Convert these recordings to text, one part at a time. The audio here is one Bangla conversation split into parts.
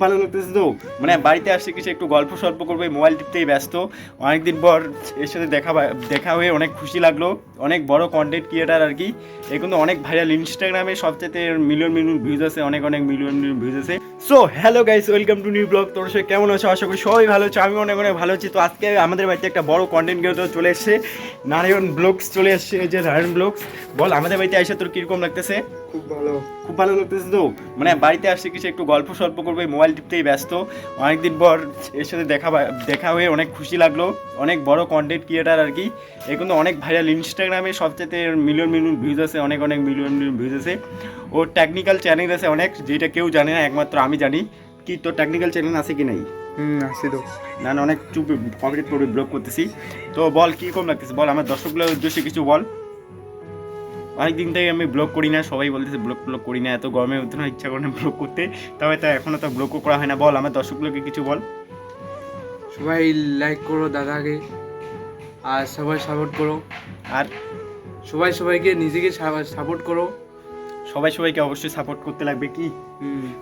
ভালো লাগতেছে তো, মানে বাড়িতে আসছে কিছু একটু গল্প সল্প করবে, মোবাইল টিপতেই ব্যস্ত। অনেকদিন পর এর সাথে দেখা হয়ে অনেক খুশি লাগলো। অনেক বড় কন্টেন্ট ক্রিয়েটার আর কি, এ কিন্তু অনেক ভাইরাল, ইনস্টাগ্রামে সবচেয়ে মিলিয়ন মিলিয়ন ভিউজ আছে, অনেক মিলিয়ন মিলিয়ন ভিউজ আছে। So hello guys, welcome to new blog. তোর সবাই কেমন আছো? আশা করি সবাই ভালো আছো, আমি অনেক ভালো আছি। তো আজকে আমাদের বাড়িতে একটা বড় কন্টেন্ট ক্রিয়েটর চলে এসেছে, নারায়ণ ব্লগস চলে এসেছে। এই যে নারায়ণ ব্লগস, বল আমাদের বাড়িতে এসে তোর কিরকম লাগতেছে? খুব ভালো লাগতেছে তো, মানে বাড়িতে আসছে কিছু একটু গল্প সল্প করবে, মোবাইল টিপতেই ব্যস্ত। অনেকদিন পর এর সাথে দেখা হয়ে অনেক খুশি লাগলো। অনেক বড় কন্টেন্ট ক্রিয়েটার আর কি, এ কিন্তু অনেক ভাইরাল, ইনস্টাগ্রামে সবচেয়ে মিলিয়ন মিলিয়ন ভিউজ আছে, অনেক মিলিয়ন মিলিয়ন ভিউজ আছে। ওর টেকনিক্যাল চ্যানেল আছে অনেক, যেটা কেউ জানে না, একমাত্র আমি জানি। কি তোর টেকনিক্যাল চ্যানেল আছে কি নাই? আছে তো। না না, অনেক চুপ কমপ্লিট করে ব্লগ করতেছি। তো বল কীরকম লাগতেছে, বল আমার দর্শকগুলোর উদ্দেশ্যে কিছু বল। অনেকদিন থেকে আমি ব্লগ করি না, সবাই বলতেছে ব্লগ করি না, এত গরমের মধ্যে না ইচ্ছা করে না ব্লগ করতে, তবে তা এখনও তো ব্লগও করা হয় না। বল আমার দর্শকগুলোকে কিছু বল। সবাই লাইক করো দাদাকে, আর সবাই সাপোর্ট করো, আর সবাইকে নিজেকে সাপোর্ট করো। সবাইকে অবশ্যই সাপোর্ট করতে লাগবে কি।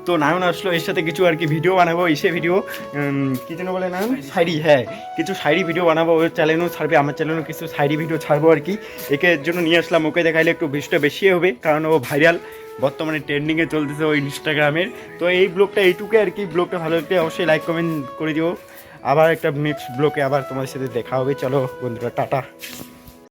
তো নায়ন আসলো, এর সাথে কিছু আর কি ভিডিও বানাবো, এসে ভিডিও কী যেন বলে নায়ন, শাড়ি, হ্যাঁ কিছু শাড়ি ভিডিও বানাবো। ওর চ্যানেলও ছাড়বে, আমার চ্যানেলও কিছু শাড়ি ভিডিও ছাড়বো আর কি। একে এর জন্য নিয়ে আসলাম, ওকে দেখাইলে একটু ভিউজটা বেশি হবে, কারণ ও ভাইরাল, বর্তমানে ট্রেন্ডিংয়ে চলতেছে ও ইনস্টাগ্রামের। তো এই ব্লগটা এইটুকু আর কি, ব্লগটা ভালো লাগলে অবশ্যই লাইক কমেন্ট করে দিও। আবার একটা নেক্সট ব্লগে আবার তোমাদের সাথে দেখা হবে। চলো বন্ধুরা, টাটা।